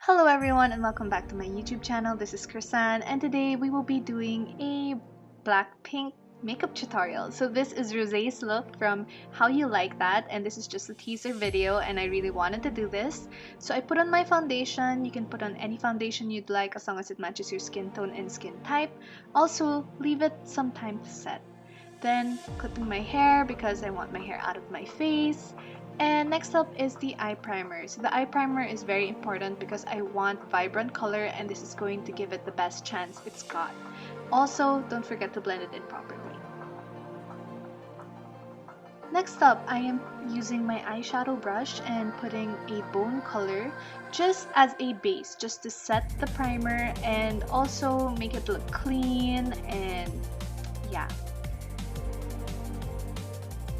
Hello everyone and welcome back to my YouTube channel. This is Krisan and today we will be doing a BLACKPINK makeup tutorial. So this is Rosé's look from How You Like That, and this is just a teaser video and I really wanted to do this. So I put on my foundation. You can put on any foundation you'd like as long as it matches your skin tone and skin type. Also, leave it some time to set. Then clipping my hair because I want my hair out of my face. And next up is the eye primer. So the eye primer is very important because I want vibrant color and this is going to give it the best chance it's got. Also, don't forget to blend it in properly. Next up, I am using my eyeshadow brush and putting a bone color just as a base, just to set the primer and also make it look clean and yeah.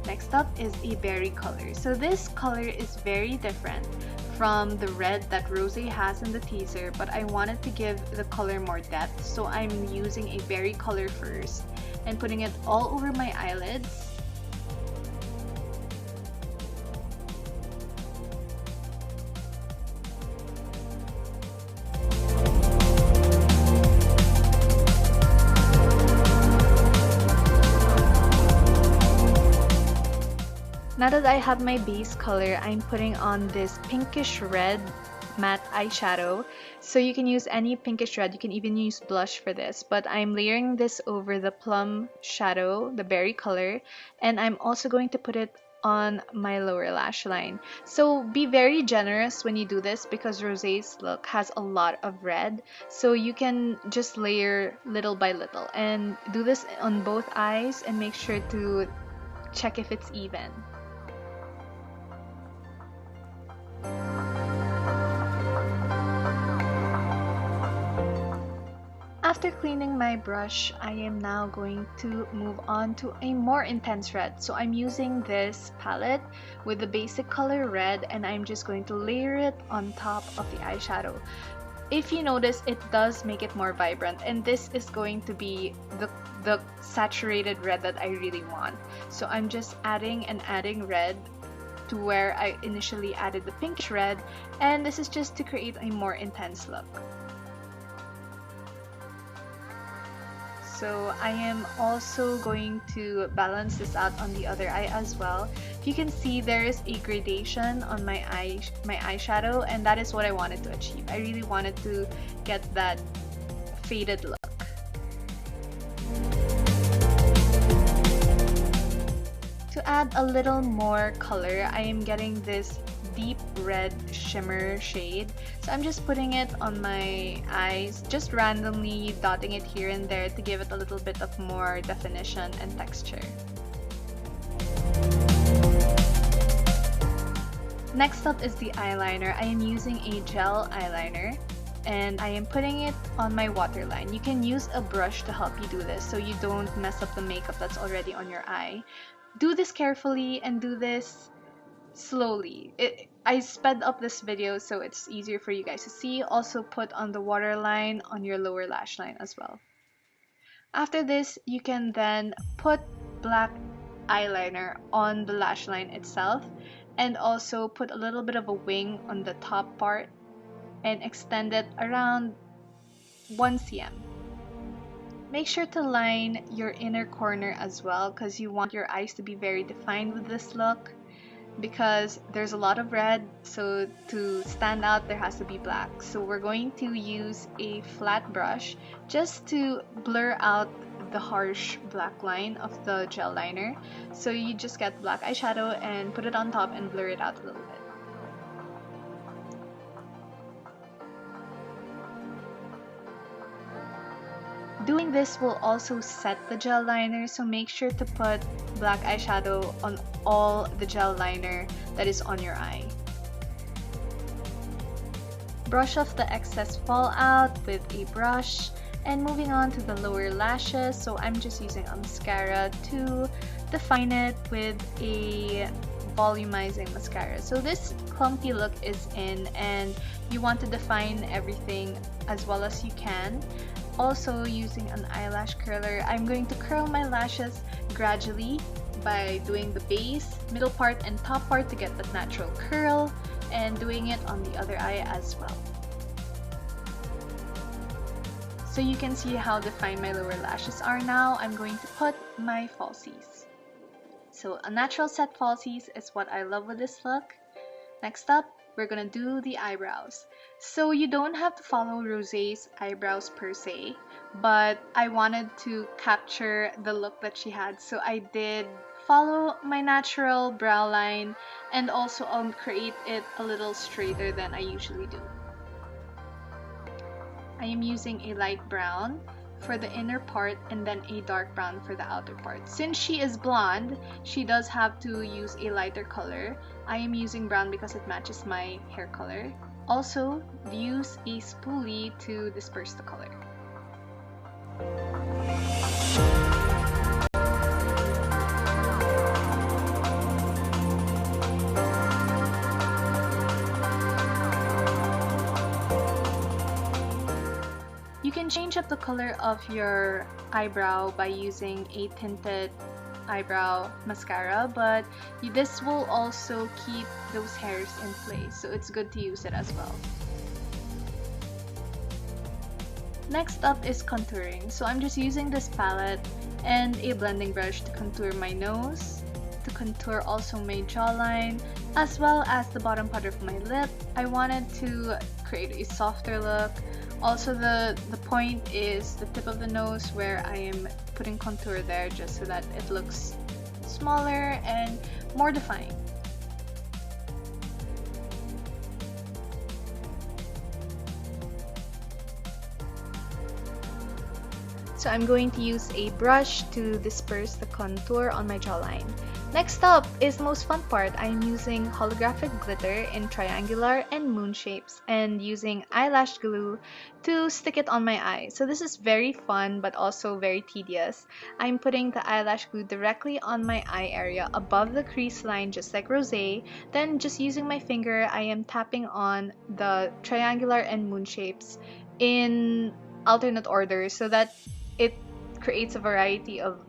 Next up is a berry color. So this color is very different from the red that Rosé has in the teaser, but I wanted to give the color more depth, so I'm using a berry color first and putting it all over my eyelids. Now that I have my base color, I'm putting on this pinkish red matte eyeshadow. So you can use any pinkish red, you can even use blush for this, but I'm layering this over the plum shadow, the berry color, and I'm also going to put it on my lower lash line. So be very generous when you do this because Rosé's look has a lot of red, so you can just layer little by little and do this on both eyes and make sure to check if it's even. After cleaning my brush, I am now going to move on to a more intense red. So I'm using this palette with the basic color red and I'm just going to layer it on top of the eyeshadow. If you notice, it does make it more vibrant, and this is going to be the saturated red that I really want. So I'm just adding red to where I initially added the pinkish red, and this is just to create a more intense look. So I am also going to balance this out on the other eye as well. You can see there is a gradation on my eyeshadow, and that is what I wanted to achieve. I really wanted to get that faded look. To add a little more color, I am getting this deep red shimmer shade. So I'm just putting it on my eyes, just randomly dotting it here and there to give it a little bit of more definition and texture. Next up is the eyeliner. I am using a gel eyeliner and I am putting it on my waterline. You can use a brush to help you do this so you don't mess up the makeup that's already on your eye. Do this carefully and do this slowly. I sped up this video so it's easier for you guys to see. Also put on the waterline on your lower lash line as well. After this, you can then put black eyeliner on the lash line itself and also put a little bit of a wing on the top part and extend it around 1 cm. Make sure to line your inner corner as well because you want your eyes to be very defined with this look, because there's a lot of red, so to stand out there has to be black. So we're going to use a flat brush just to blur out the harsh black line of the gel liner. So you just get black eyeshadow and put it on top and blur it out a little bit. Doing this will also set the gel liner, so make sure to put black eyeshadow on all the gel liner that is on your eye. Brush off the excess fallout with a brush, and moving on to the lower lashes. So I'm just using a mascara to define it with a volumizing mascara. So this clumpy look is in and you want to define everything as well as you can. Also using an eyelash curler, I'm going to curl my lashes gradually by doing the base, middle part, and top part to get that natural curl, and doing it on the other eye as well. So you can see how defined my lower lashes are now. I'm going to put my falsies. So a natural set falsies is what I love with this look. Next up, we're gonna do the eyebrows. So you don't have to follow Rosé's eyebrows per se, but I wanted to capture the look that she had, so I did follow my natural brow line and also create it a little straighter than I usually do. I am using a light brown for the inner part and then a dark brown for the outer part. Since she is blonde, she does have to use a lighter color. I am using brown because it matches my hair color. Also, use a spoolie to disperse the color. You can change up the color of your eyebrow by using a tinted eyebrow mascara, but this will also keep those hairs in place, so it's good to use it as well. Next up is contouring. So I'm just using this palette and a blending brush to contour my nose, to contour also my jawline, as well as the bottom part of my lip. I wanted to create a softer look. Also, the point is the tip of the nose where I am putting contour there just so that it looks smaller and more defined. So I'm going to use a brush to disperse the contour on my jawline. Next up is the most fun part. I'm using holographic glitter in triangular and moon shapes and using eyelash glue to stick it on my eye. So this is very fun but also very tedious. I'm putting the eyelash glue directly on my eye area above the crease line just like Rosé. Then just using my finger, I am tapping on the triangular and moon shapes in alternate order so that it creates a variety of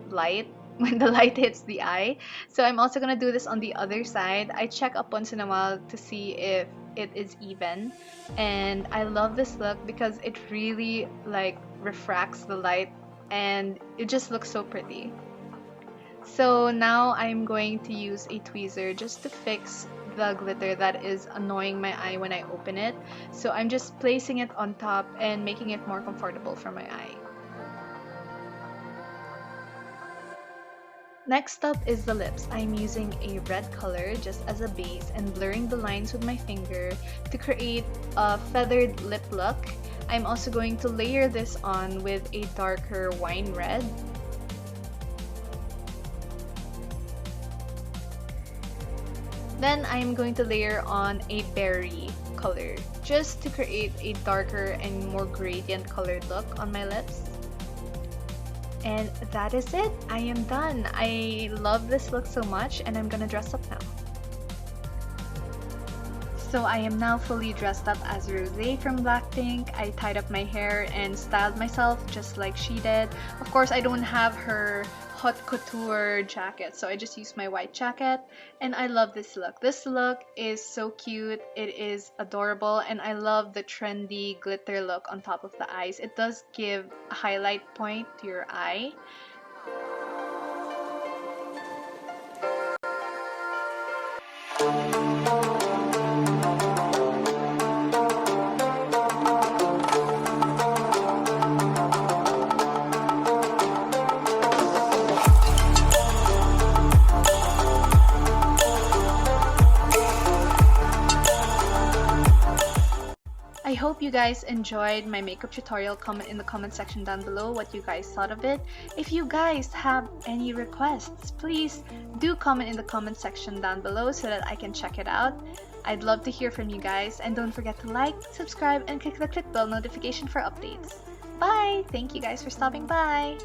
light when the light hits the eye. So I'm also gonna do this on the other side. I check up once in a while to see if it is even, and I love this look because it really like refracts the light and it just looks so pretty. So now I'm going to use a tweezer just to fix the glitter that is annoying my eye when I open it. So I'm just placing it on top and making it more comfortable for my eye. Next up is the lips. I'm using a red color just as a base and blurring the lines with my finger to create a feathered lip look. I'm also going to layer this on with a darker wine red. Then I'm going to layer on a berry color just to create a darker and more gradient colored look on my lips. And that is it. I am done. I love this look so much and I'm gonna dress up now. So I am now fully dressed up as Rosé from BLACKPINK. I tied up my hair and styled myself just like she did. Of course, I don't have her haute couture jacket, so I just used my white jacket, and I love this look. This look is so cute, it is adorable, and I love the trendy glitter look on top of the eyes. It does give a highlight point to your eye. I hope you guys enjoyed my makeup tutorial. Comment in the comment section down below what you guys thought of it. If you guys have any requests, please do comment in the comment section down below so that I can check it out. I'd love to hear from you guys, and don't forget to like, subscribe, and click the bell notification for updates. Bye! Thank you guys for stopping by!